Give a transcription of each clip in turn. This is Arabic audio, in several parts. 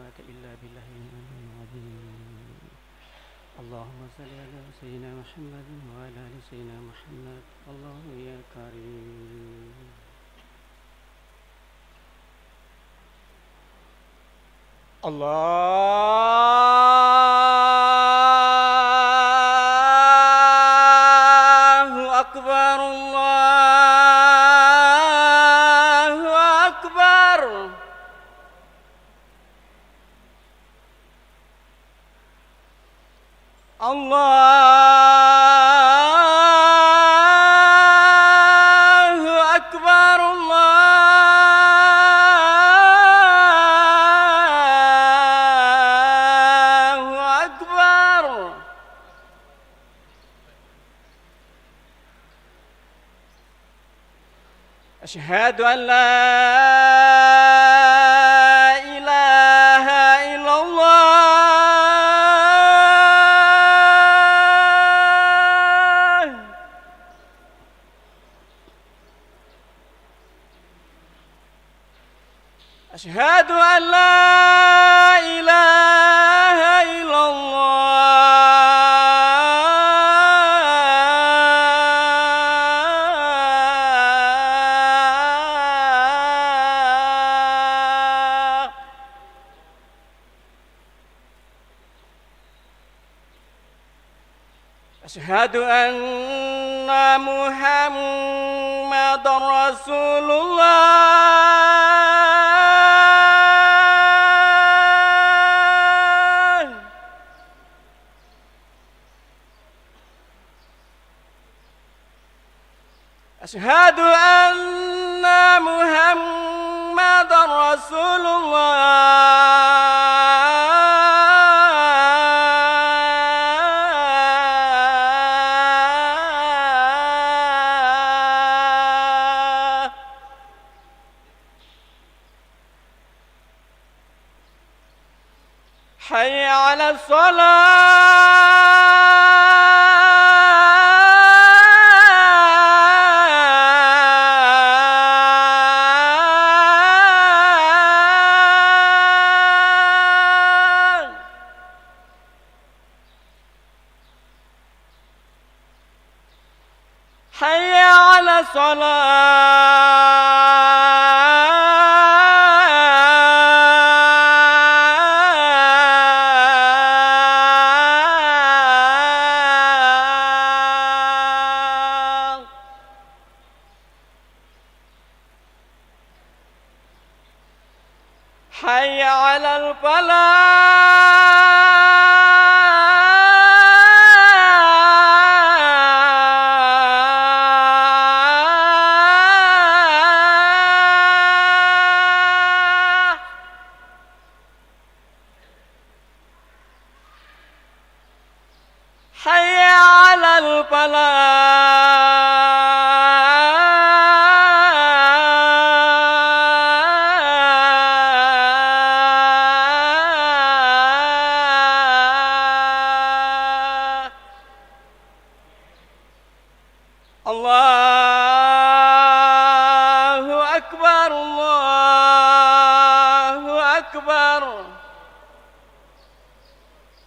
قوة إلا بالله العظيم. اللهم صل على سيدنا محمد وعلى آل سيدنا محمد. الله يا كريم. الله أكبر الله أكبر. الله أكبر الله أكبر. أشهد أن لا إله إلا الله. أشهد أن لا إله إلا الله. أشهد أن محمد رسول الله. أشهد أن محمد رسول الله. حي على الصلاة. حي على الصلاة. حي على الفلاح. حي على الفلاح. الله أكبر الله أكبر.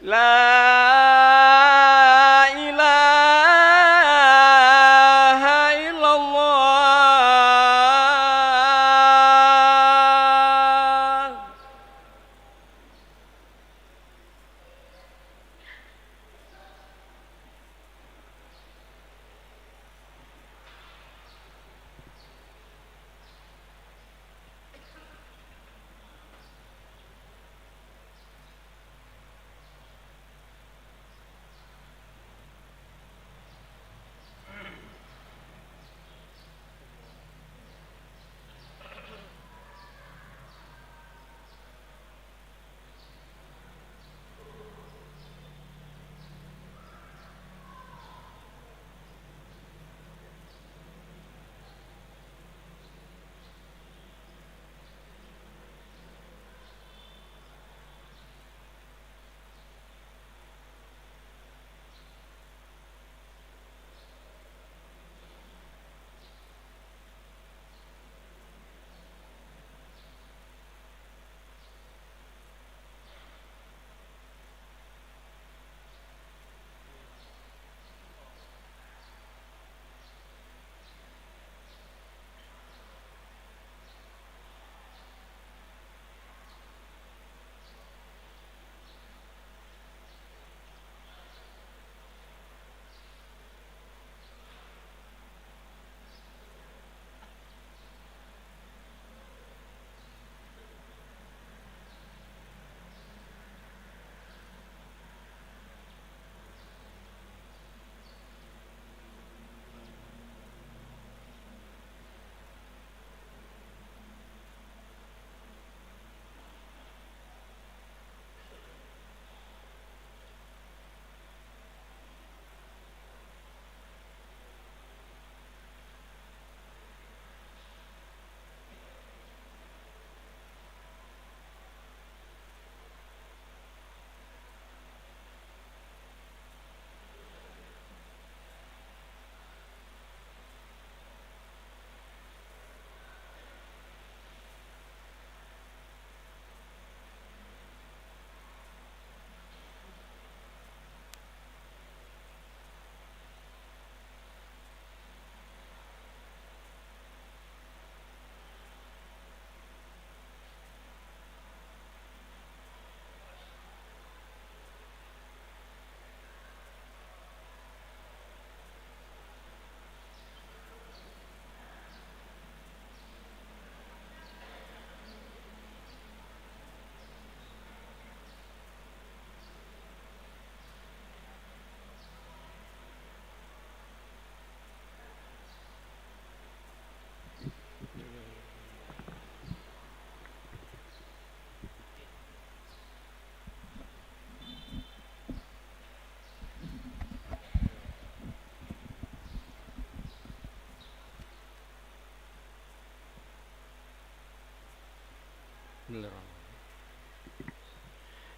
لا إله إلا الله.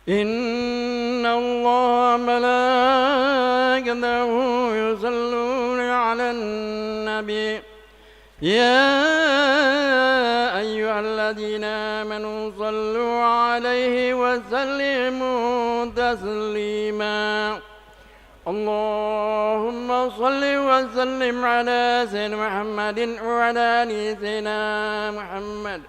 إن الله ملائكته يصلون على النبي يا أيها الذين آمنوا صلوا عليه وسلموا تسليما اللهم صل وسلم على سيدنا محمد وعلى آل سيدنا محمد.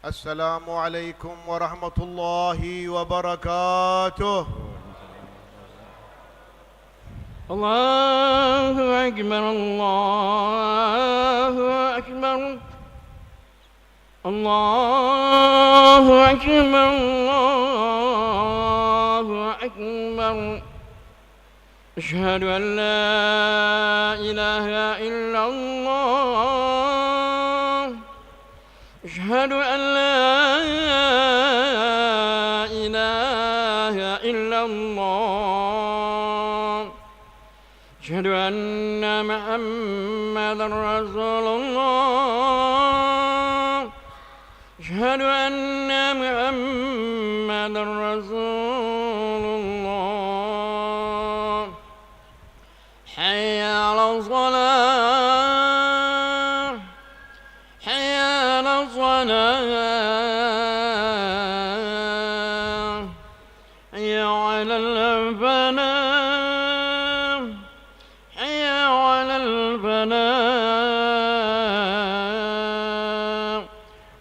السلام عليكم ورحمة الله وبركاته. الله أكبر الله أكبر الله أكبر الله أكبر أشهد أن لا إله إلا الله أشهد أن لا إله إلا الله أشهد أن محمدا رسول الله أشهد أن محمدا رسول الله حي على الصلاة حي على الصلاة حي على الفلاح حي على الفلاح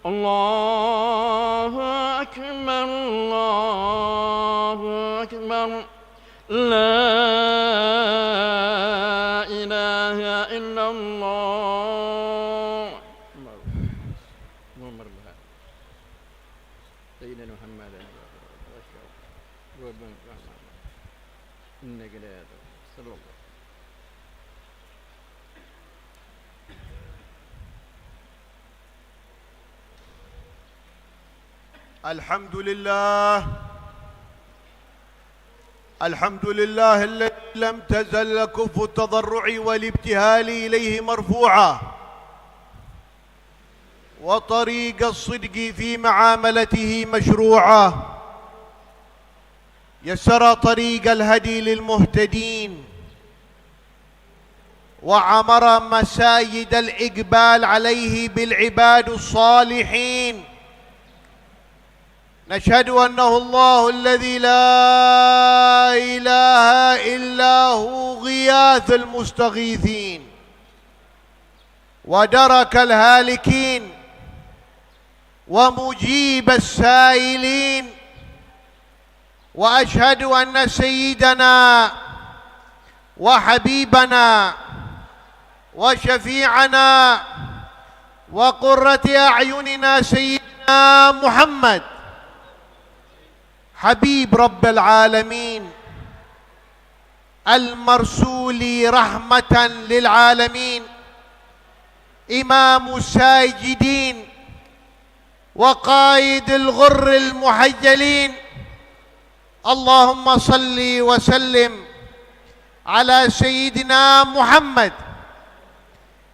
الله أكبر الله أكبر لا إله إلا الله. اللهم رب سيدنا محمد إنك لا صلى الله. الحمد لله الحمد لله الذي لم تزل كف التضرع والابتهال إليه مرفوعا وطريق الصدق في معاملته مشروعا يسر طريق الهدي للمهتدين وعمر مساجد الإقبال عليه بالعباد الصالحين. نشهد أنه الله الذي لا إله إلا هو غياث المستغيثين ودرك الهالكين ومجيب السائلين. وأشهد أن سيدنا وحبيبنا وشفيعنا وقرة أعيننا سيدنا محمد حبيب رب العالمين المرسول رحمة للعالمين إمام الساجدين وقائد الغر المحجلين. اللهم صل وسلم على سيدنا محمد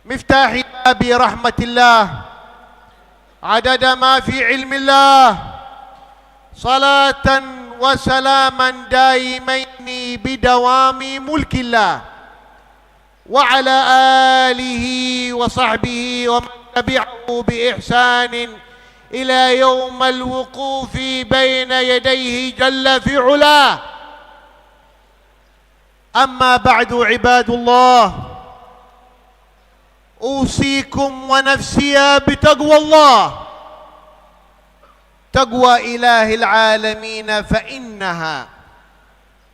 مفتاح باب رحمة الله عدد ما في علم الله صلاة وسلاما دائمين بدوام ملك الله وعلى آله وصحبه ومن تبعه بإحسان إلى يوم الوقوف بين يديه جل في علاه. أما بعد عباد الله أوصيكم ونفسي بتقوى الله تقوى إله العالمين فإنها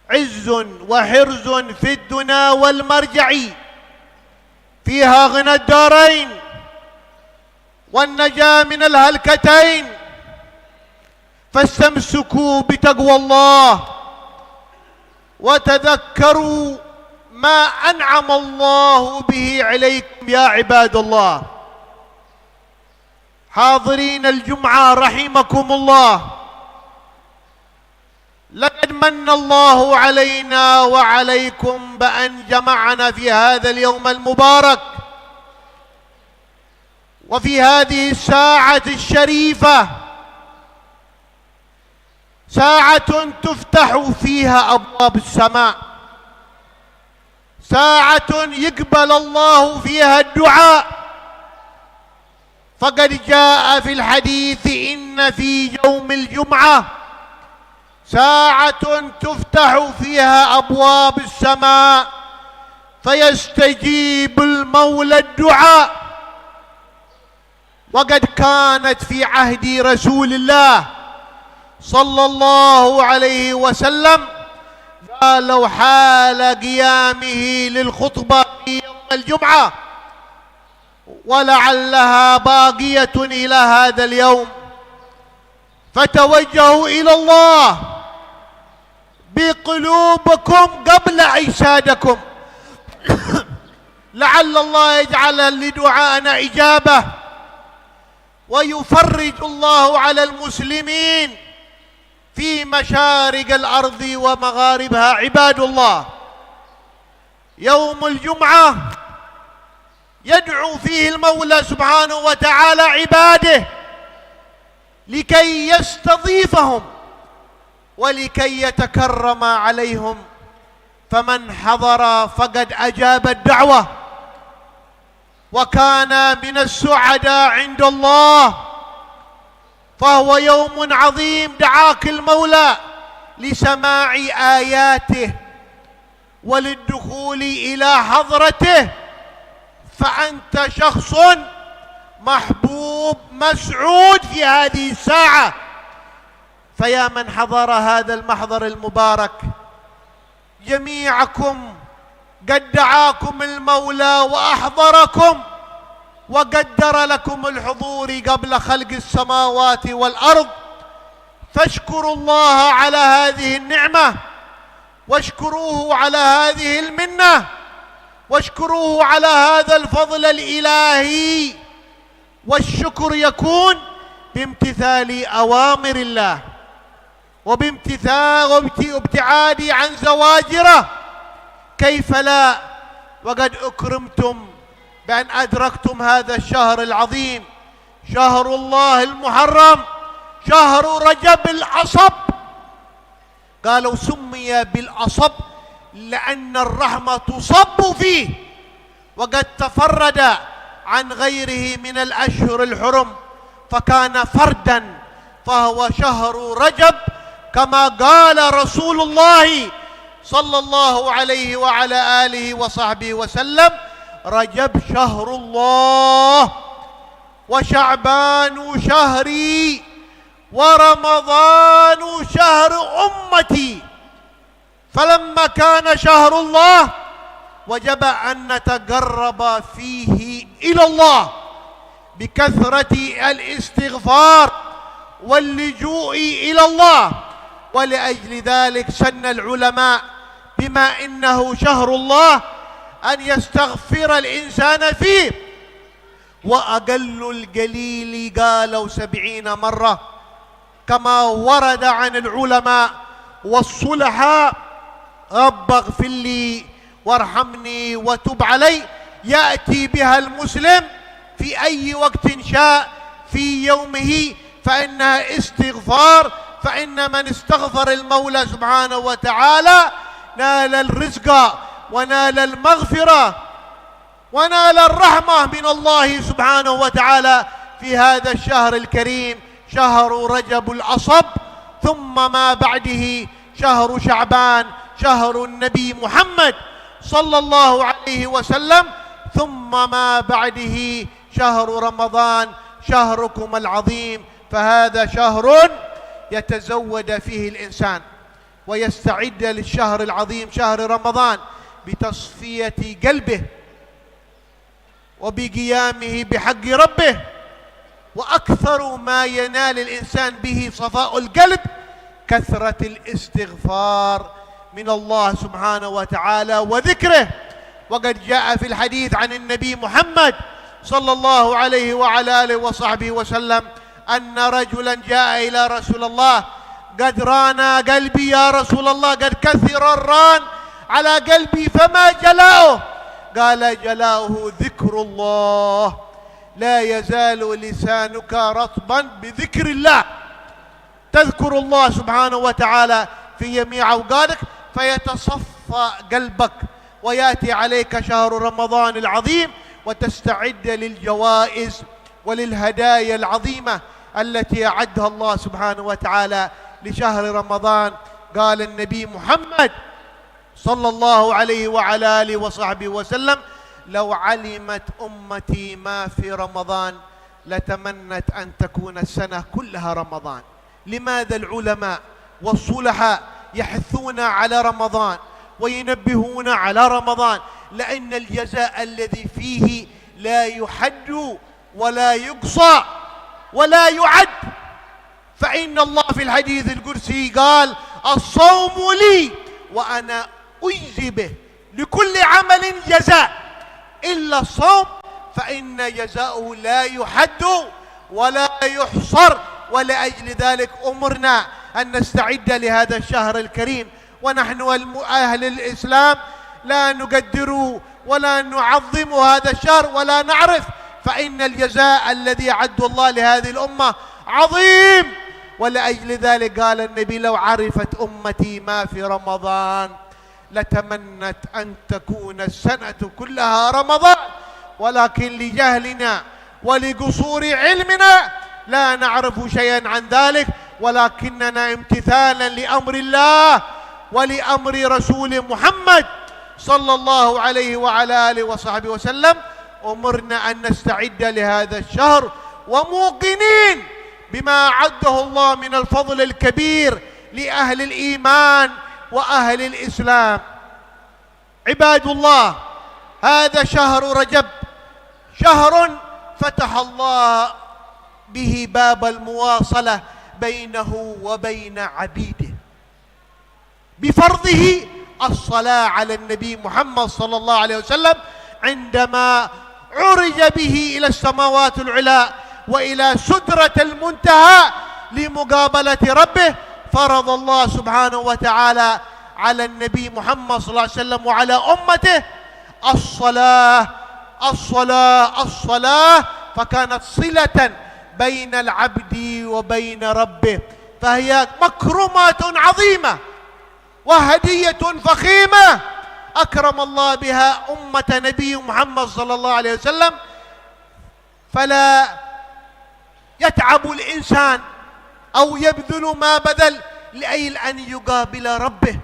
عز وحرز في الدنا والمرجع فيها غنى الدارين والنجاة من الهلكتين. فاستمسكوا بتقوى الله وتذكروا ما أنعم الله به عليكم يا عباد الله. حاضرين الجمعة رحمكم الله، لقد من الله علينا وعليكم بأن جمعنا في هذا اليوم المبارك وفي هذه الساعة الشريفة، ساعة تفتح فيها أبواب السماء، ساعة يقبل الله فيها الدعاء. فقد جاء في الحديث إن في يوم الجمعة ساعة تفتح فيها أبواب السماء فيستجيب المولى الدعاء. وقد كانت في عهد رسول الله صلى الله عليه وسلم قالوا حال قيامه للخطبة في يوم الجمعة ولعلها باقية إلى هذا اليوم، فتوجهوا إلى الله بقلوبكم قبل أجسادكم لعل الله يجعل لدعائنا إجابة ويفرج الله على المسلمين في مشارق الأرض ومغاربها. عباد الله، يوم الجمعة يدعو فيه المولى سبحانه وتعالى عباده لكي يستضيفهم ولكي يتكرم عليهم، فمن حضر فقد أجاب الدعوة وكان من السعداء عند الله. فهو يوم عظيم دعاك المولى لسماع آياته وللدخول إلى حضرته، فأنت شخص محبوب مسعود في هذه الساعة. فيا من حضر هذا المحضر المبارك، جميعكم قد دعاكم المولى وأحضركم وقدر لكم الحضور قبل خلق السماوات والأرض، فاشكروا الله على هذه النعمة، واشكروه على هذه المنة، واشكروه على هذا الفضل الإلهي. والشكر يكون بامتثال أوامر الله وابتعاد عن زواجره. كيف لا وقد أكرمتم بأن أدركتم هذا الشهر العظيم، شهر الله المحرم، شهر رجب الأصب. قالوا سمي بالأصب لأن الرحمة تصب فيه، وقد تفرد عن غيره من الأشهر الحرم فكان فردا، فهو شهر رجب كما قال رسول الله صلى الله عليه وعلى آله وصحبه وسلم: رجب شهر الله، وشعبان شهري، ورمضان شهر أمتي. فلما كان شهر الله وجب أن نتقرب فيه إلى الله بكثرة الاستغفار واللجوء إلى الله. ولأجل ذلك سن العلماء بما إنه شهر الله أن يستغفر الإنسان فيه، وأقل القليل قالوا 70 مرة، كما ورد عن العلماء والصلحاء: رب اغفر لي وارحمني وتب علي. يأتي بها المسلم في أي وقت شاء في يومه، فإنها استغفار. فإن من استغفر المولى سبحانه وتعالى نال الرزق ونال المغفرة ونال الرحمة من الله سبحانه وتعالى في هذا الشهر الكريم، شهر رجب الأصب. ثم ما بعده شهر شعبان، شهر النبي محمد صلى الله عليه وسلم. ثم ما بعده شهر رمضان، شهركم العظيم. فهذا شهر يتزود فيه الإنسان ويستعد للشهر العظيم شهر رمضان بتصفية قلبه وبقيامه بحق ربه. وأكثر ما ينال الإنسان به صفاء القلب كثرة الاستغفار من الله سبحانه وتعالى وذكره. وقد جاء في الحديث عن النبي محمد صلى الله عليه وعلى آله وصحبه وسلم أن رجلا جاء إلى رسول الله قد ران قلبي يا رسول الله، قد كثر الران على قلبي، فما جلاؤه؟ قال جلاؤه ذكر الله، لا يزال لسانك رطبا بذكر الله، تذكر الله سبحانه وتعالى في جميع أوقاتك فيتصفى قلبك، ويأتي عليك شهر رمضان العظيم وتستعد للجوائز وللهدايا العظيمة التي أعدها الله سبحانه وتعالى لشهر رمضان. قال النبي محمد صلى الله عليه وعلى آله وصحبه وسلم: لو علمت أمتي ما في رمضان لتمنت أن تكون السنة كلها رمضان. لماذا العلماء والصلحاء يحثون على رمضان وينبهون على رمضان؟ لأن الجزاء الذي فيه لا يحد ولا يقصى ولا يعد. فإن الله في الحديث القدسي قال: الصوم لي وأنا أجزي به، لكل عمل جزاء إلا الصوم فإن جزاؤه لا يحد ولا يحصر. ولأجل ذلك أمرنا أن نستعد لهذا الشهر الكريم، ونحن أهل الإسلام لا نقدر ولا نعظم هذا الشهر ولا نعرف، فإن الجزاء الذي أعده الله لهذه الأمة عظيم. ولأجل ذلك قال النبي: لو عرفت أمتي ما في رمضان لتمنت أن تكون السنة كلها رمضان، ولكن لجهلنا ولقصور علمنا لا نعرف شيئا عن ذلك، ولكننا امتثالا لأمر الله ولأمر رسول محمد صلى الله عليه وعلى آله وصحبه وسلم أمرنا أن نستعد لهذا الشهر وموقنين بما أعده الله من الفضل الكبير لأهل الإيمان وأهل الإسلام. عباد الله، هذا شهر رجب، شهر فتح الله به باب المواصلة بينه وبين عبيده بفرضه الصلاة على النبي محمد صلى الله عليه وسلم عندما عرج به إلى السماوات العلى وإلى سدرة المنتهى لمقابلة ربه. فرض الله سبحانه وتعالى على النبي محمد صلى الله عليه وسلم وعلى أمته الصلاة الصلاة الصلاة، فكانت صلة بين العبد وبين ربه، فهي مكرمة عظيمة وهدية فخيمة أكرم الله بها أمة نبي محمد صلى الله عليه وسلم. فلا يتعب الإنسان أو يبذل ما بذل لأجل أن يقابل ربه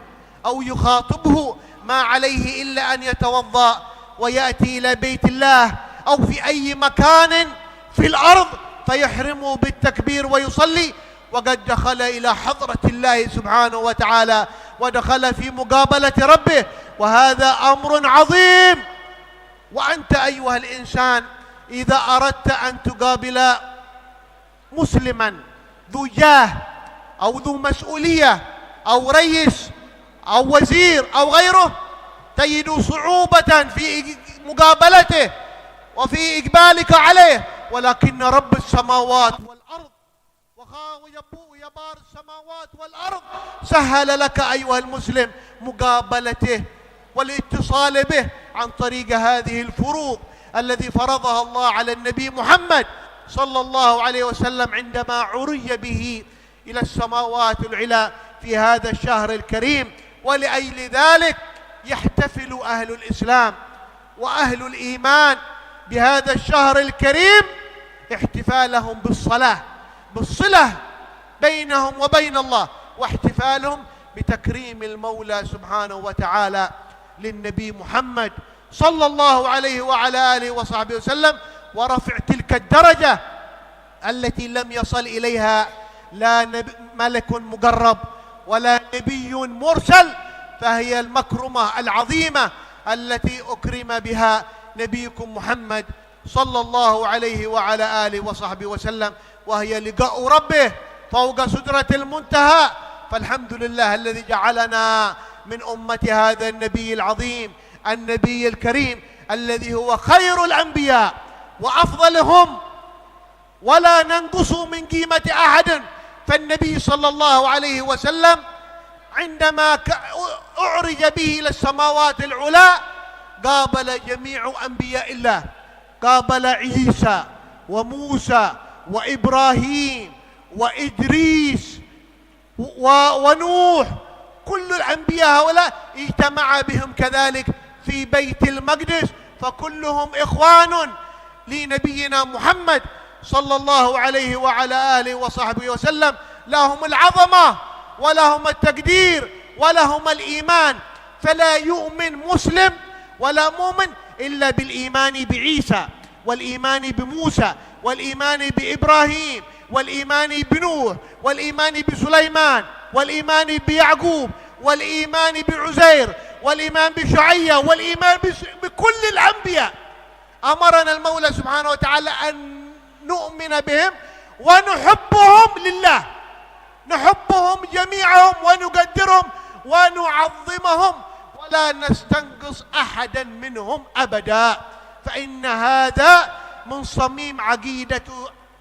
أو يخاطبه، ما عليه إلا أن يتوضأ ويأتي إلى بيت الله أو في أي مكان في الأرض فيحرمه بالتكبير ويصلي، وقد دخل إلى حضرة الله سبحانه وتعالى ودخل في مقابلة ربه، وهذا أمر عظيم. وأنت أيها الإنسان إذا أردت أن تقابل مسلما ذو جاه أو ذو مسؤولية أو رئيس أو وزير أو غيره، تجد صعوبة في مقابلته وفي إقبالك عليه، ولكن رب السماوات والأرض ويبار السماوات والأرض سهل لك أيها المسلم مقابلته والاتصال به عن طريق هذه الفروض الذي فرضها الله على النبي محمد صلى الله عليه وسلم عندما عرج به إلى السماوات العلى في هذا الشهر الكريم. ولأجل ذلك يحتفل أهل الإسلام وأهل الإيمان بهذا الشهر الكريم احتفالهم بالصلاة، بالصلة بينهم وبين الله، واحتفالهم بتكريم المولى سبحانه وتعالى للنبي محمد صلى الله عليه وعلى آله وصحبه وسلم، ورفع تلك الدرجة التي لم يصل إليها لا ملك مقرب ولا نبي مرسل، فهي المكرمة العظيمة التي أكرم بها نبيكم محمد صلى الله عليه وعلى آله وصحبه وسلم، وهي لقاء ربه فوق سدرة المنتهى. فالحمد لله الذي جعلنا من أمة هذا النبي العظيم النبي الكريم الذي هو خير الأنبياء وأفضلهم، ولا ننقص من قيمة أحد فالنبي صلى الله عليه وسلم عندما أعرج به إلى السماوات العلى قابل جميع أنبياء الله، قابل عيسى وموسى وإبراهيم وإدريس ونوح، كل الأنبياء هؤلاء اجتمع بهم كذلك في بيت المقدس، فكلهم إخوان لنبينا محمد صلى الله عليه وعلى آله وصحبه وسلم، لهم العظمة ولهم التقدير ولهم الإيمان. فلا يؤمن مسلم ولا مؤمن إلا بالإيمان بعيسى والإيمان بموسى والإيمان بإبراهيم والإيمان بنوح والإيمان بسليمان والإيمان بيعقوب والإيمان بعزير والإيمان بشعية والإيمان بكل الأنبياء. أمرنا المولى سبحانه وتعالى أن نؤمن بهم ونحبهم لله، نحبهم جميعهم ونقدرهم ونعظمهم ولا نستنقص أحدا منهم أبدا، فإن هذا من صميم عقيدة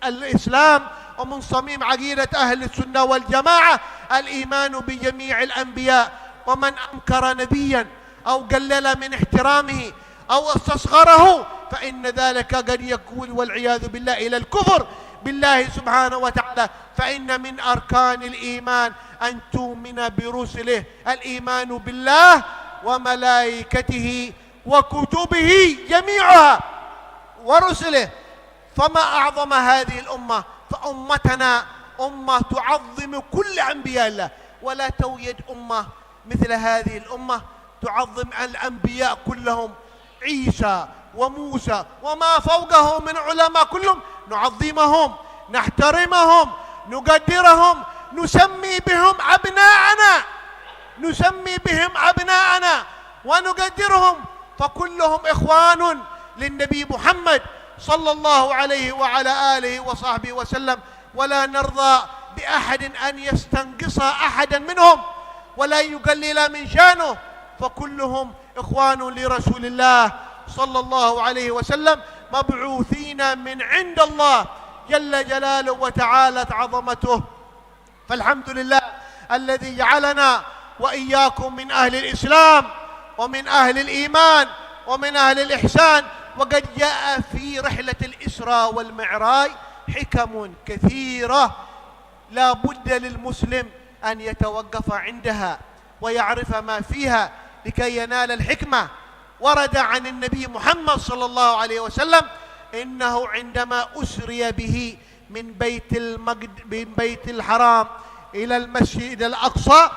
الإسلام ومن صميم عقيدة أهل السنة والجماعة الإيمان بجميع الأنبياء. ومن أنكر نبيا أو قلل من احترامه أو استصغره فإن ذلك قد يكون والعياذ بالله إلى الكفر بالله سبحانه وتعالى. فإن من أركان الإيمان أن تؤمن برسله، الإيمان بالله وملائكته وكتبه جميعها ورسله. فما أعظم هذه الأمة، فأمتنا أمة تعظم كل أنبياء الله، ولا توجد أمة مثل هذه الأمة تعظم الأنبياء كلهم، عيسى وموسى وما فوقه من علماء كلهم نعظمهم نحترمهم نقدرهم، نسمي بهم أبناءنا ونقدرهم، فكلهم إخوان للنبي محمد صلى الله عليه وعلى آله وصحبه وسلم. ولا نرضى بأحد أن يستنقص أحدا منهم ولا يقلل من شانه، فكلهم إخوان لرسول الله صلى الله عليه وسلم، مبعوثين من عند الله جل جلاله وتعالت عظمته. فالحمد لله الذي جعلنا وإياكم من أهل الإسلام ومن أهل الإيمان ومن أهل الإحسان. وقد جاء في رحلة الإسراء والمعراج حكم كثيرة لا بد للمسلم أن يتوقف عندها ويعرف ما فيها لكي ينال الحكمة. ورد عن النبي محمد صلى الله عليه وسلم إنه عندما أسري به من بيت الحرام إلى المسجد الأقصى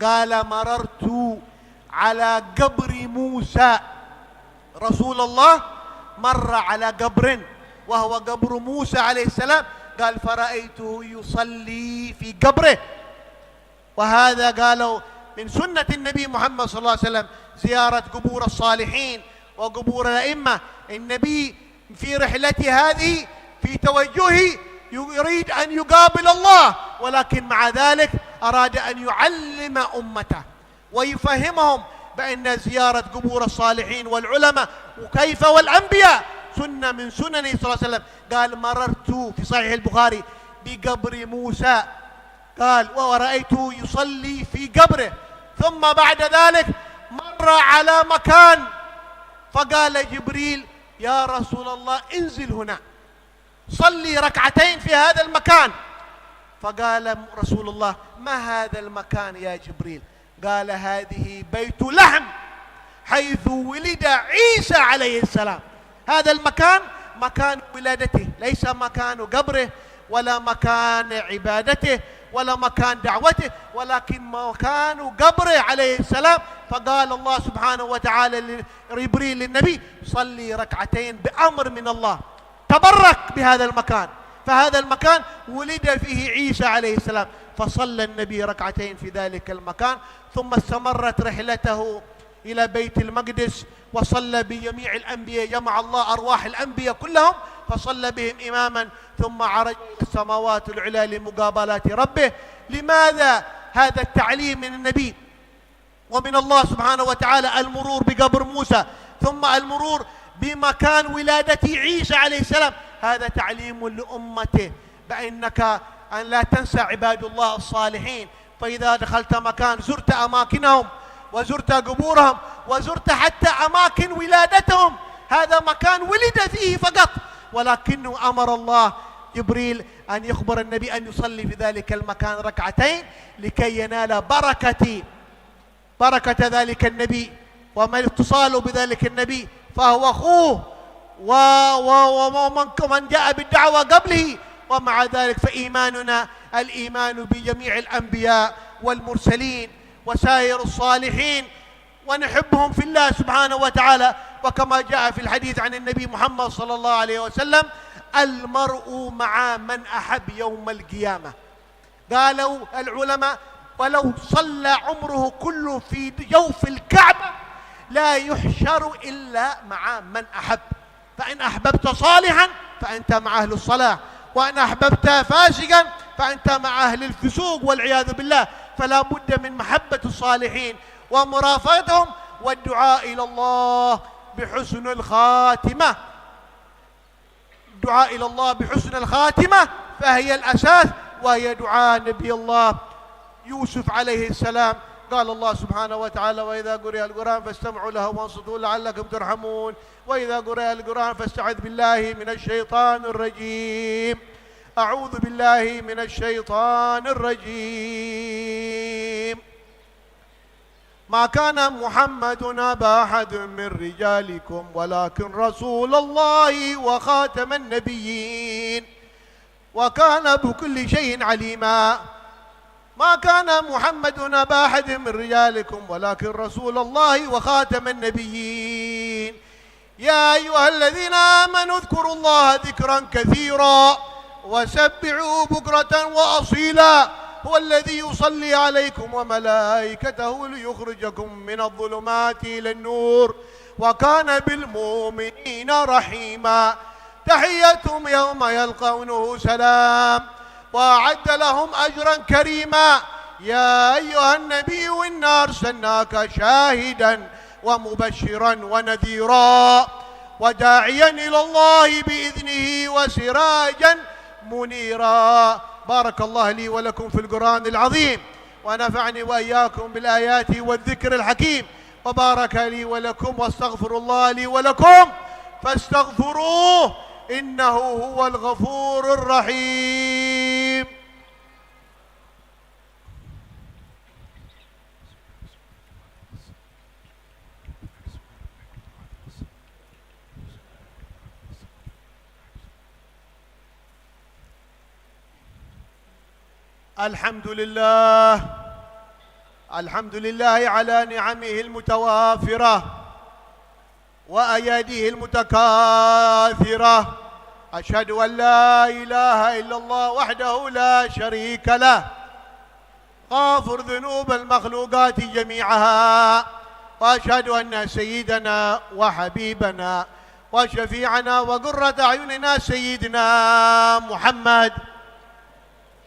قال مررت على قبر موسى، رسول الله مر على قبر وهو قبر موسى عليه السلام، قال فرأيته يصلي في قبره. وهذا قالوا من سنة النبي محمد صلى الله عليه وسلم زيارة قبور الصالحين وقبور الأئمة. النبي في رحلته هذه في توجهه يريد أن يقابل الله، ولكن مع ذلك أراد أن يعلم أمته ويفهمهم بأن زيارة قبور الصالحين والعلماء وكيف والأنبياء سنة من سننه صلى الله عليه وسلم. قال مررت في صحيح البخاري بقبر موسى، قال ورأيته يصلي في قبره، ثم بعد ذلك مر على مكان فقال جبريل يا رسول الله انزل هنا صلي ركعتين في هذا المكان. فقال رسول الله ما هذا المكان يا جبريل؟ قال هذه بيت لحم حيث ولد عيسى عليه السلام. هذا المكان مكان ولادته، ليس مكان قبره ولا مكان عبادته ولا مكان دعوته، ولكن مكان قبره عليه السلام. فقال الله سبحانه وتعالى لجبريل للنبي صلي ركعتين بأمر من الله، تبرك بهذا المكان، فهذا المكان ولد فيه عيسى عليه السلام. فصلى النبي ركعتين في ذلك المكان، ثم استمرت رحلته إلى بيت المقدس وصلى بجميع الأنبياء، جمع الله أرواح الأنبياء كلهم فصلى بهم إماما، ثم عرج إلى السماوات العلى لمقابلة ربه. لماذا هذا التعليم من النبي ومن الله سبحانه وتعالى؟ المرور بقبر موسى ثم المرور بمكان ولادة عيسى عليه السلام، هذا تعليم لأمته بأنك أن لا تنسى عباد الله الصالحين، فإذا دخلت مكان زرت أماكنهم وزرت قبورهم وزرت حتى أماكن ولادتهم، هذا مكان ولد فيه فقط، ولكنه أمر الله جبريل أن يخبر النبي أن يصلي في ذلك المكان ركعتين لكي ينال بركة ذلك النبي، ومن اتصاله بذلك النبي فهو أخوه ومن جاء بالدعوة قبله. ومع ذلك فإيماننا الإيمان بجميع الأنبياء والمرسلين وسائر الصالحين، ونحبهم في الله سبحانه وتعالى، وكما جاء في الحديث عن النبي محمد صلى الله عليه وسلم: المرء مع من أحب يوم القيامة. قالوا العلماء: ولو صلى عمره كله في جوف الكعبة لا يحشر إلا مع من أحب. فإن أحببت صالحا فأنت مع أهل الصلاة، وإن أحببت فاسقا فأنت مع أهل الفسوق والعياذ بالله. فلا بد من محبة الصالحين ومرافقتهم والدعاء إلى الله بحسن الخاتمة. الدعاء إلى الله بحسن الخاتمة فهي الأساس، وهي دعاء نبي الله يوسف عليه السلام. قال الله سبحانه وتعالى: وإذا قرئ القرآن فاستمعوا له وانصتوا لعلكم ترحمون. وإذا قرئ القرآن فاستعذ بالله من الشيطان الرجيم. أعوذ بالله من الشيطان الرجيم. ما كان محمد أبا أحد من رجالكم ولكن رسول الله وخاتم النبيين وكان بكل شيء عليما. ما كان محمد أبا أحد من رجالكم ولكن رسول الله وخاتم النبيين. يا أيها الذين آمنوا اذكروا الله ذكرا كثيرا وسبحوا بكرة وأصيلا. هو الذي يصلي عليكم وملائكته ليخرجكم من الظلمات إلى النور وكان بالمؤمنين رحيما. تحيتهم يوم يلقونه سلام وأعد لهم أجرا كريما. يا أيها النبي إنا أرسلناك شاهدا ومبشرا ونذيرا وداعيا إلى الله بإذنه وسراجا منيرا. بارك الله لي ولكم في القرآن العظيم، ونفعني وإياكم بالآيات والذكر الحكيم، وبارك لي ولكم، واستغفر الله لي ولكم فاستغفروه إنه هو الغفور الرحيم. الحمد لله، الحمد لله على نعمه المتوافرة وأياده المتكاثرة. أشهد أن لا إله إلا الله وحده لا شريك له غافر ذنوب المخلوقات جميعها، وأشهد أن سيدنا وحبيبنا وشفيعنا وقرة أعيننا سيدنا محمد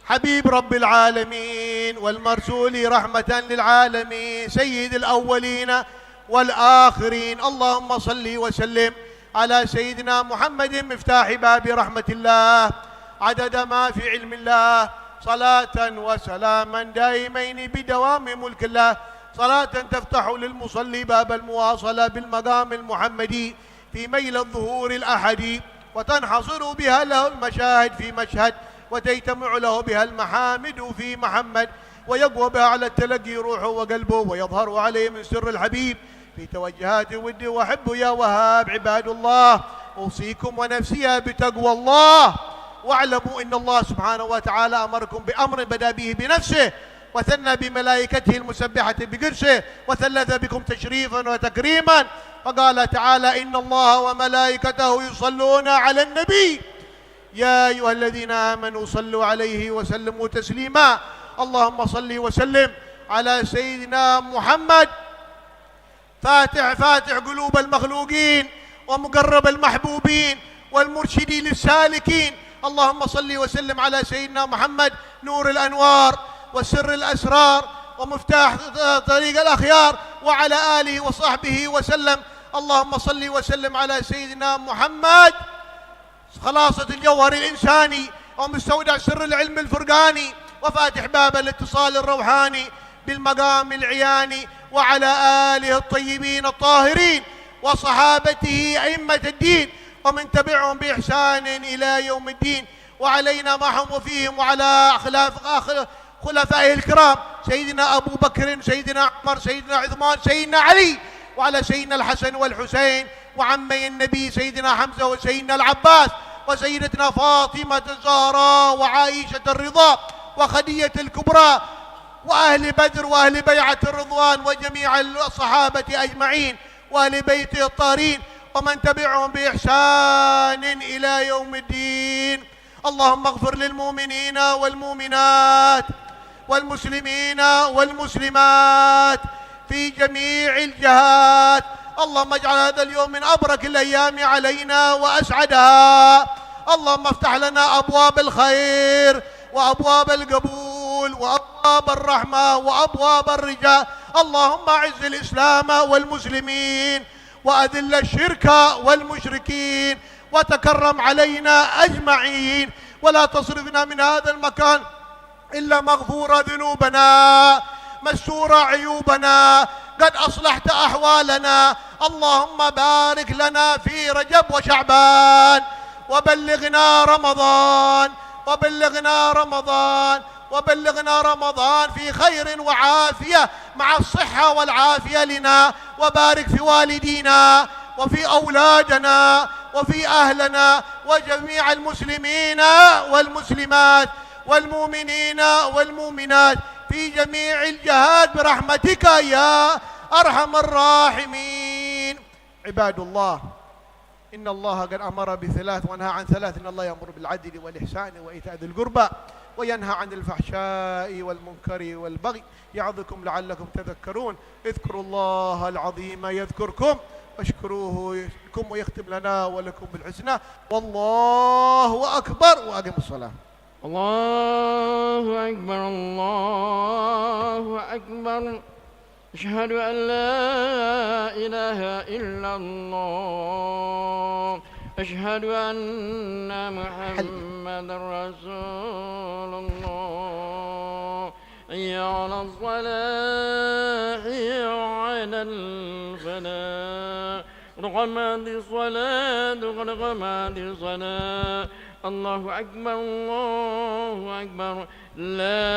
حبيب رب العالمين والمرسول رحمة للعالمين سيد الأولين والآخرين. اللهم صل وسلم على سيدنا محمد مفتاح باب رحمة الله عدد ما في علم الله، صلاة وسلاما دائمين بدوام ملك الله، صلاة تفتح للمصلي باب المواصلة بالمقام المحمدي في ميل الظهور الأحدي، وتنحصر بها له المشاهد في مشهد، وتجتمع له بها المحامد في محمد، ويقوى بها على التلقي روحه وقلبه، ويظهر عليه من سر الحبيب في توجهات وده وحبه. يا وهاب عباد الله، أوصيكم ونفسي بتقوى الله، واعلموا إن الله سبحانه وتعالى أمركم بأمر بدأ به بنفسه، وثنى بملائكته المسبحة بقرشه، وثلث بكم تشريفا وتكريما، فقال تعالى: إن الله وملائكته يصلون على النبي يا أيها الذين آمنوا صلوا عليه وسلموا تسليما. اللهم صل وسلم على سيدنا محمد فاتح قلوب المخلوقين ومقرب المحبوبين والمرشدين للسالكين. اللهم صل وسلم على سيدنا محمد نور الأنوار وسر الأسرار ومفتاح طريق الأخيار، وعلى آله وصحبه وسلم. اللهم صل وسلم على سيدنا محمد خلاصة الجوهر الإنساني ومستودع سر العلم الفرقاني وفاتح باب الاتصال الروحاني بالمقام العياني، وعلى آله الطيبين الطاهرين وصحابته أئمة الدين ومن تبعهم بإحسان إلى يوم الدين، وعلينا معهم وفيهم وعلى خلفائه الكرام سيدنا أبو بكر، سيدنا عمر، سيدنا عثمان، سيدنا علي، وعلى سيدنا الحسن والحسين، وعمي النبي سيدنا حمزة وسيدنا العباس، وسيدتنا فاطمة الزهراء وعائشة الرضا وخديجة الكبرى، وأهل بدر وأهل بيعة الرضوان وجميع الصحابة أجمعين وأهل بيته الطاهرين ومن تبعهم بإحسان إلى يوم الدين. اللهم اغفر للمؤمنين والمؤمنات والمسلمين والمسلمات في جميع الجهات. اللهم اجعل هذا اليوم من أبرك الأيام علينا وأسعدها. اللهم افتح لنا أبواب الخير وأبواب القبول وأبواب الرحمة وأبواب الرجاء. اللهم أعز الإسلام والمسلمين وأذل الشرك والمشركين وتكرم علينا أجمعين، ولا تصرفنا من هذا المكان إلا مغفور ذنوبنا مستور عيوبنا قد أصلحت أحوالنا. اللهم بارك لنا في رجب وشعبان وبلغنا رمضان وبلغنا رمضان وبلغنا رمضان في خير وعافية مع الصحة والعافية لنا، وبارك في والدينا وفي أولادنا وفي أهلنا وجميع المسلمين والمسلمات والمؤمنين والمؤمنات في جميع الجهات برحمتك يا أرحم الراحمين. عباد الله، إن الله قد أمر بثلاث ونهى عن ثلاث. إن الله يأمر بالعدل والإحسان وإيتاء ذي القربى وينهى عن الفحشاء والمنكر والبغي يعظكم لعلكم تذكرون. اذكروا الله العظيم يذكركم واشكروه لكم ويختم لنا ولكم بالحسنى. والله أكبر. وأقم الصلاة. الله أكبر الله أكبر. أشهد أن لا إله إلا الله. أشهد أن محمد رسول الله. حي على الصلاة حي على الفلاح. رقمات الصلاة رقمات الصلاة. الله أكبر الله أكبر. لا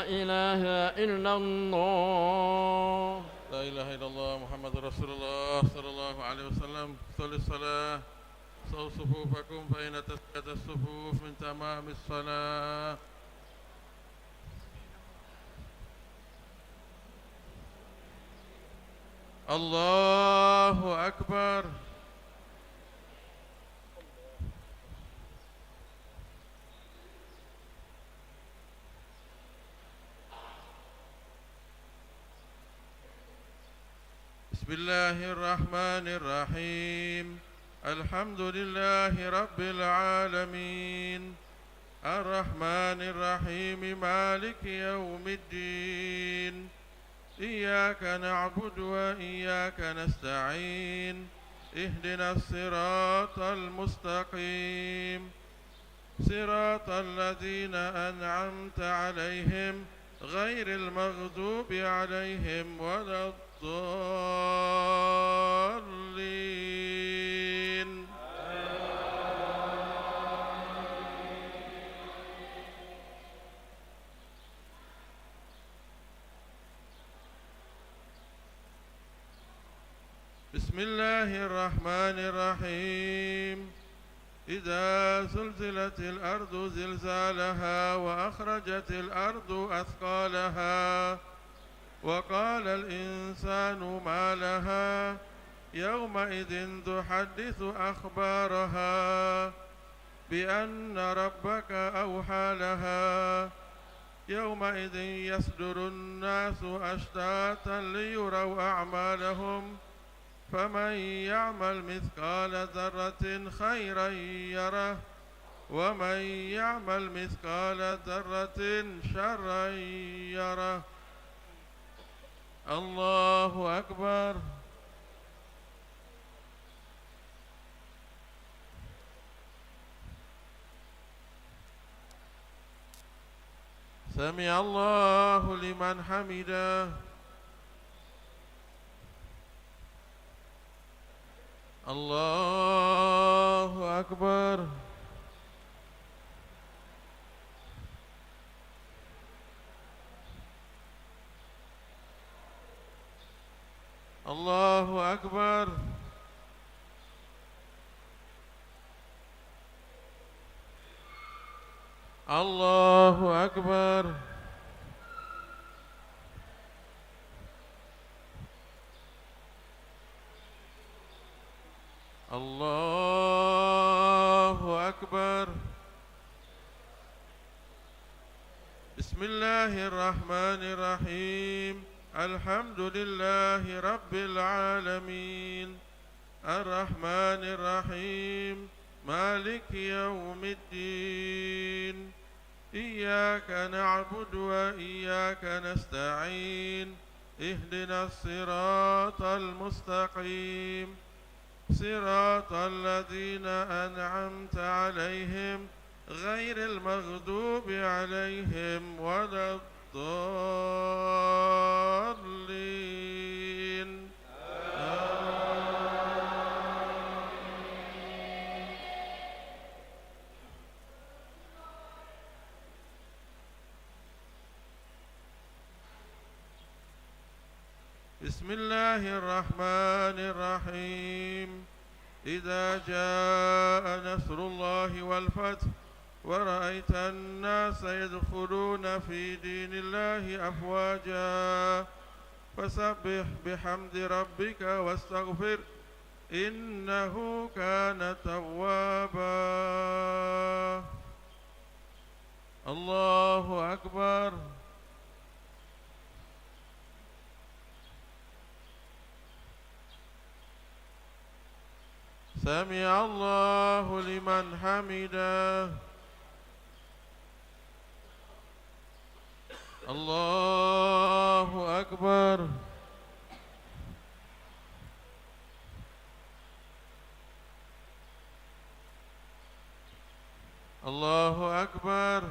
إله إلا الله. لا إله إلا الله محمد رسول الله صلى الله عليه وسلم. صلوا الصلاة. صوا صفوفكم فإن تسكت الصفوف من تمام الصلاة. الله أكبر. بسم الله الرحمن الرحيم. الحمد لله رب العالمين الرحمن الرحيم مالك يوم الدين. إياك نعبد وإياك نستعين. اهدنا الصراط المستقيم صراط الذين أنعمت عليهم غير المغضوب عليهم ولا الضالين. بسم الله الرحمن الرحيم. إذا زلزلت الأرض زلزالها وأخرجت الأرض أثقالها وقال الإنسان ما لها يومئذ تحدث أخبارها بأن ربك أوحى لها. يومئذ يصدر الناس أشتاتا ليروا أعمالهم فمن يعمل مثقال ذرة خيرا يره ومن يعمل مثقال ذرة شرا يره. الله أكبر. سمع الله لمن حمده الله أكبر الله أكبر الله أكبر الله أكبر بسم الله الرحمن الرحيم الحمد لله رب العالمين الرحمن الرحيم مالك يوم الدين إياك نعبد وإياك نستعين اهدنا الصراط المستقيم صراط الذين أنعمت عليهم غير المغضوب عليهم ولا الضالين بسم الله الرحمن الرحيم إذا جاء نصر الله والفتح ورأيت الناس يدخلون في دين الله أفواجا فسبح بحمد ربك واستغفر إنه كان توابا الله أكبر سمع الله لمن حمده الله أكبر الله أكبر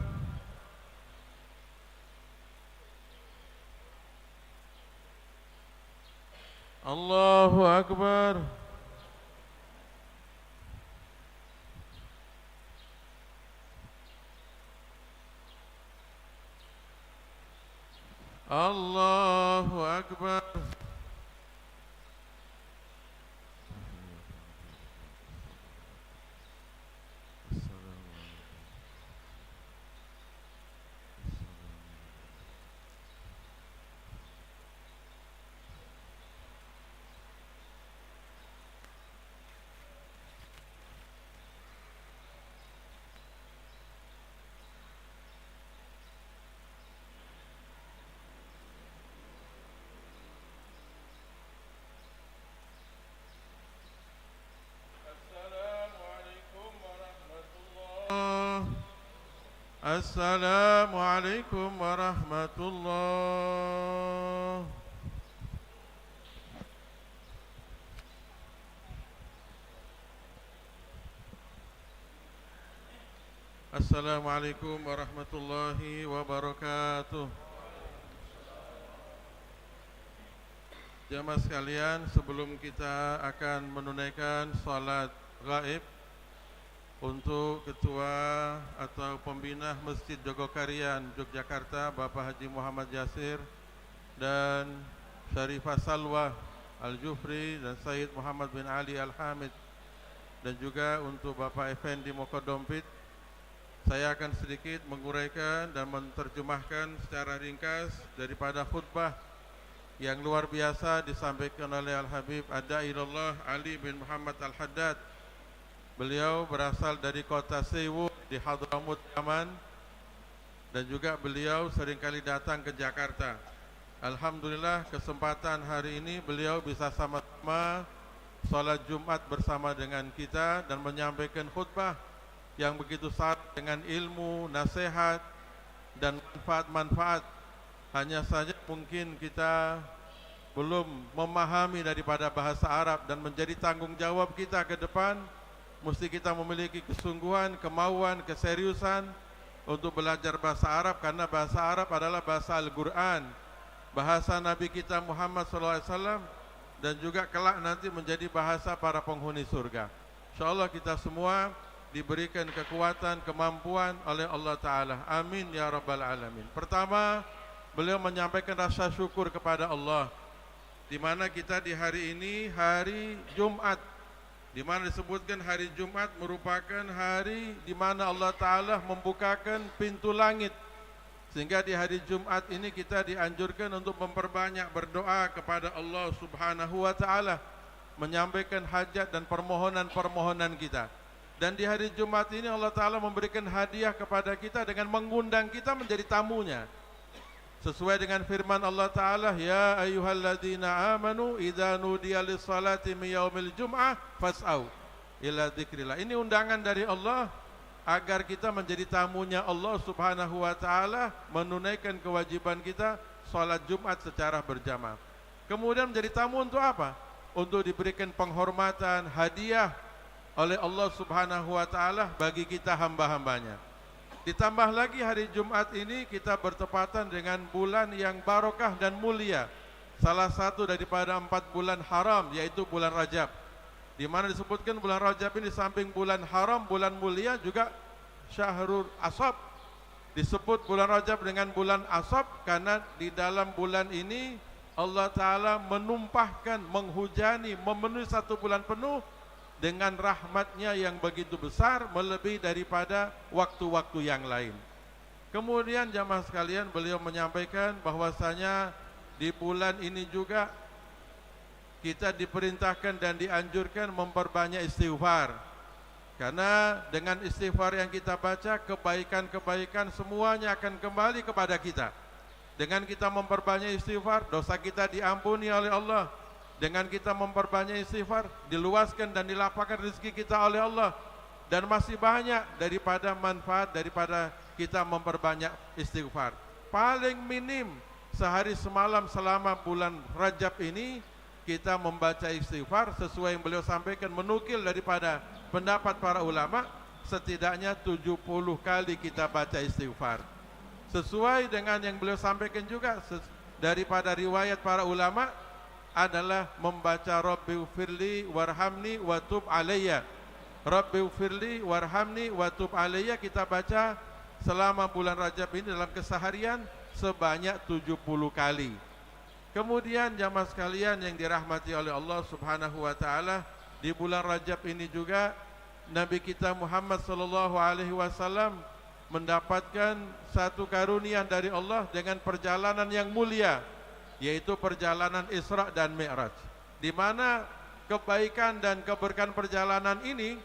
الله أكبر الله أكبر السلام عليكم ورحمة الله. Assalamualaikum warahmatullahi wabarakatuh. Jamaah sekalian, sebelum kita akan menunaikan salat gaib untuk Ketua atau Pembina Masjid Jogokarian Yogyakarta, Bapak Haji Muhammad Yasir, dan Syarifah Salwa Al-Jufri dan Sayyid Muhammad bin Ali Al-Hamid, dan juga untuk Bapak Effendi Mokodompit, saya akan sedikit menguraikan dan menerjemahkan secara ringkas daripada khutbah yang luar biasa disampaikan oleh Al-Habib Ad-Da'ilallah Ali bin Muhammad Al-Haddad. Beliau berasal dari kota Sewu di Hadramut, Yaman, dan juga beliau seringkali datang ke Jakarta. Alhamdulillah kesempatan hari ini beliau bisa sama-sama salat Jumat bersama dengan kita dan menyampaikan khutbah yang begitu syarat dengan ilmu, nasihat, dan manfaat-manfaat. Hanya saja mungkin kita belum memahami daripada bahasa Arab, dan menjadi tanggung jawab kita ke depan, mesti kita memiliki kesungguhan, kemauan, keseriusan untuk belajar bahasa Arab, karena bahasa Arab adalah bahasa Al-Quran, bahasa Nabi kita Muhammad SAW, dan juga kelak nanti menjadi bahasa para penghuni surga. InsyaAllah kita semua diberikan kekuatan, kemampuan oleh Allah Ta'ala. Amin ya Rabbal Alamin. Pertama, beliau menyampaikan rasa syukur kepada Allah, di mana kita di hari ini hari Jumat, di mana disebutkan hari Jumat merupakan hari di mana Allah Ta'ala membukakan pintu langit, sehingga di hari Jumat ini kita dianjurkan untuk memperbanyak berdoa kepada Allah Subhanahu wa Ta'ala, menyampaikan hajat dan permohonan-permohonan kita. Dan di hari Jumat ini Allah Ta'ala memberikan hadiah kepada kita dengan mengundang kita menjadi tamunya, sesuai dengan firman Allah Ta'ala, ya ayyuhalladzina amanu idza nudiya lis-salati min yaumil jum'ah fas'au ila dzikrillah. Ini undangan dari Allah agar kita menjadi tamunya Allah Subhanahu wa Ta'ala, menunaikan kewajiban kita salat Jumat secara berjamaah. Kemudian menjadi tamu untuk apa? Untuk diberikan penghormatan, hadiah oleh Allah Subhanahu wa Ta'ala bagi kita hamba-hambanya. Ditambah lagi hari Jumat ini kita bertepatan dengan bulan yang barokah dan mulia, salah satu daripada 4 bulan haram, yaitu bulan Rajab, di mana disebutkan bulan Rajab ini samping bulan haram, bulan mulia, juga Syahrul Asab. Disebut bulan Rajab dengan bulan Asab karena di dalam bulan ini Allah Ta'ala menumpahkan, menghujani, memenuhi 1 bulan penuh dengan rahmatnya yang begitu besar, melebihi daripada waktu-waktu yang lain. Kemudian jamaah sekalian, beliau menyampaikan bahwasanya di bulan ini juga kita diperintahkan dan dianjurkan memperbanyak istighfar, karena dengan istighfar yang kita baca, kebaikan-kebaikan semuanya akan kembali kepada kita. Dengan kita memperbanyak istighfar, dosa kita diampuni oleh Allah. Dengan kita memperbanyak istighfar, diluaskan dan dilapangkan rezeki kita oleh Allah. Dan masih banyak daripada manfaat daripada kita memperbanyak istighfar. Paling minim sehari semalam selama bulan Rajab ini kita membaca istighfar, sesuai yang beliau sampaikan, menukil daripada pendapat para ulama, setidaknya 70 kali kita baca istighfar. Sesuai dengan yang beliau sampaikan juga daripada riwayat para ulama, adalah membaca Rabbighfirli warhamni wa tub alayya. Rabbighfirli warhamni wa tub alayya kita baca selama bulan Rajab ini dalam keseharian sebanyak 70 kali. Kemudian jamaah sekalian yang dirahmati oleh Allah Subhanahu wa Ta'ala, di bulan Rajab ini juga Nabi kita Muhammad sallallahu alaihi wasallam mendapatkan satu karunia dari Allah dengan perjalanan yang mulia, yaitu perjalanan Isra dan Mi'raj, di mana kebaikan dan keberkahan perjalanan ini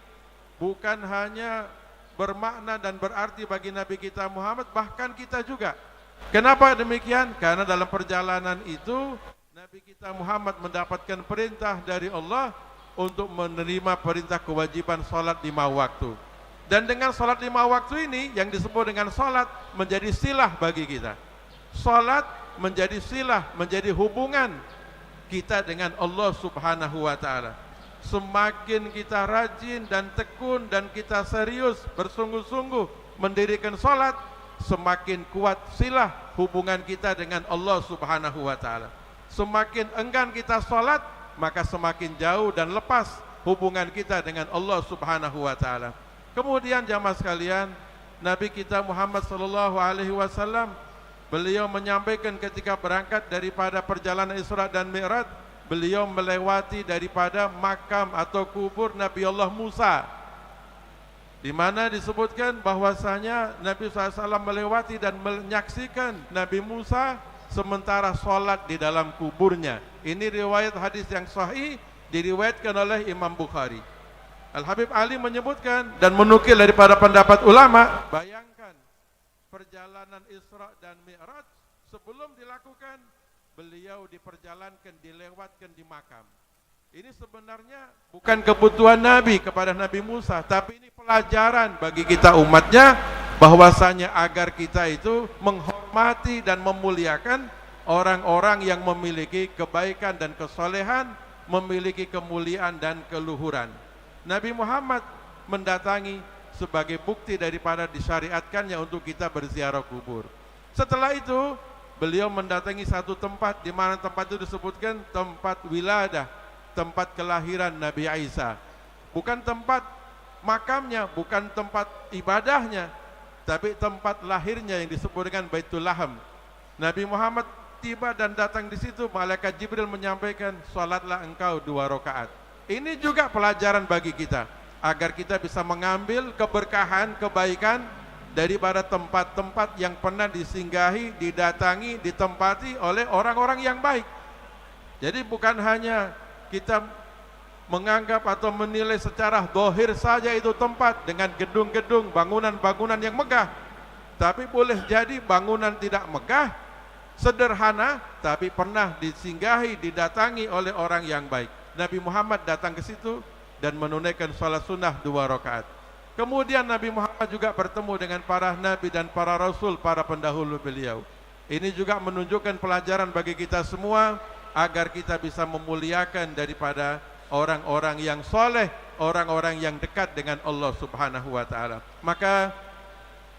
bukan hanya bermakna dan berarti bagi Nabi kita Muhammad, bahkan kita juga. Kenapa demikian? Karena dalam perjalanan itu Nabi kita Muhammad mendapatkan perintah dari Allah untuk menerima perintah kewajiban salat 5 waktu. Dan dengan salat 5 waktu ini yang disebut dengan salat menjadi silah bagi kita. Salat menjadi silah, menjadi hubungan kita dengan Allah Subhanahu wa Ta'ala. Semakin kita rajin dan tekun dan kita serius bersungguh-sungguh mendirikan salat, semakin kuat silah hubungan kita dengan Allah Subhanahu wa Ta'ala. Semakin enggan kita salat, maka semakin jauh dan lepas hubungan kita dengan Allah Subhanahu wa Ta'ala. Kemudian jamaah sekalian, Nabi kita Muhammad sallallahu alaihi wasallam, beliau menyampaikan ketika berangkat daripada perjalanan Isra dan Mi'raj, beliau melewati daripada makam atau kubur Nabi Allah Musa, di mana disebutkan bahwasanya Nabi SAW melewati dan menyaksikan Nabi Musa sementara sholat di dalam kuburnya. Ini riwayat hadis yang sahih, diriwayatkan oleh Imam Bukhari. Al-Habib Ali menyebutkan dan menukil daripada pendapat ulama, bayangkan perjalanan Isra dan Mi'raj, sebelum dilakukan beliau diperjalankan, dilewatkan di makam. Ini sebenarnya bukan kebutuhan Nabi kepada Nabi Musa, tapi ini pelajaran bagi kita umatnya, bahwasanya agar kita itu menghormati dan memuliakan orang-orang yang memiliki kebaikan dan kesolehan, memiliki kemuliaan dan keluhuran. Nabi Muhammad mendatangi sebagai bukti daripada disyariatkannya untuk kita berziarah kubur. Setelah itu beliau mendatangi satu tempat di mana tempat itu disebutkan tempat wiladah, tempat kelahiran Nabi Isa. Bukan tempat makamnya, bukan tempat ibadahnya, tapi tempat lahirnya yang disebut dengan Baitul Laham. Nabi Muhammad tiba dan datang di situ, malaikat Jibril menyampaikan, "Salatlah engkau 2 rakaat." Ini juga pelajaran bagi kita agar kita bisa mengambil keberkahan, kebaikan daripada tempat-tempat yang pernah disinggahi, didatangi, ditempati oleh orang-orang yang baik. Jadi bukan hanya kita menganggap atau menilai secara zahir saja itu tempat dengan gedung-gedung, bangunan-bangunan yang megah, tapi boleh jadi bangunan tidak megah, sederhana, tapi pernah disinggahi, didatangi oleh orang yang baik. Nabi Muhammad datang ke situ dan menunaikan salat sunnah 2 rakaat. Kemudian Nabi Muhammad juga bertemu dengan para nabi dan para rasul, para pendahulu beliau. Ini juga menunjukkan pelajaran bagi kita semua agar kita bisa memuliakan daripada orang-orang yang soleh, orang-orang yang dekat dengan Allah Subhanahu wa ta'ala. Maka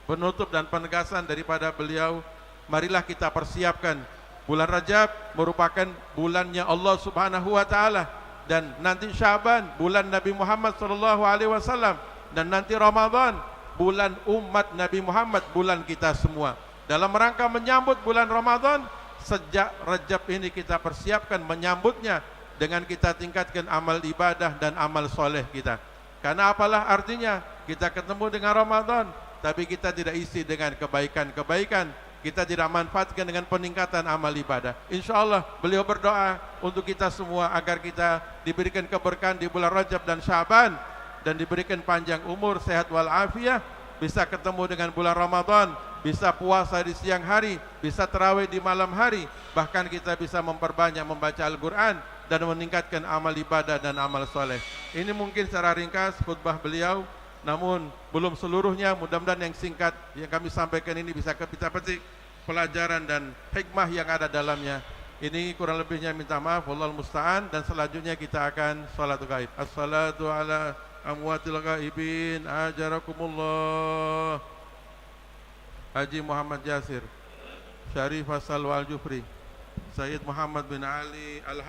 penutup dan penegasan daripada beliau, marilah kita persiapkan bulan Rajab merupakan bulannya Allah Subhanahu wa ta'ala, dan nanti Syaban bulan Nabi Muhammad sallallahu alaihi wasallam, dan nanti Ramadan bulan umat Nabi Muhammad, bulan kita semua. Dalam rangka menyambut bulan Ramadan, sejak Rajab ini kita persiapkan menyambutnya dengan kita tingkatkan amal ibadah dan amal soleh kita. Karena apalah artinya kita ketemu dengan Ramadan tapi kita tidak isi dengan kebaikan-kebaikan, kita tidak manfaatkan dengan peningkatan amal ibadah. InsyaAllah beliau berdoa untuk kita semua agar kita diberikan keberkahan di bulan Rajab dan Syaban, dan diberikan panjang umur, sehat walafiat, bisa ketemu dengan bulan Ramadan, bisa puasa di siang hari, bisa tarawih di malam hari, bahkan kita bisa memperbanyak membaca Al-Quran dan meningkatkan amal ibadah dan amal soleh. Ini mungkin secara ringkas khutbah beliau, namun belum seluruhnya. Mudah-mudahan yang singkat yang kami sampaikan ini bisa kita petik pelajaran dan hikmah yang ada dalamnya. Ini kurang lebihnya minta maaf, wallahul musta'an, dan selanjutnya kita akan salatul gaib. As-salatu ala amwatil gaibin ajarakumullah. Haji Muhammad Jasir, Syarif Hasan Al-Jufri, Sayyid Muhammad bin Ali Al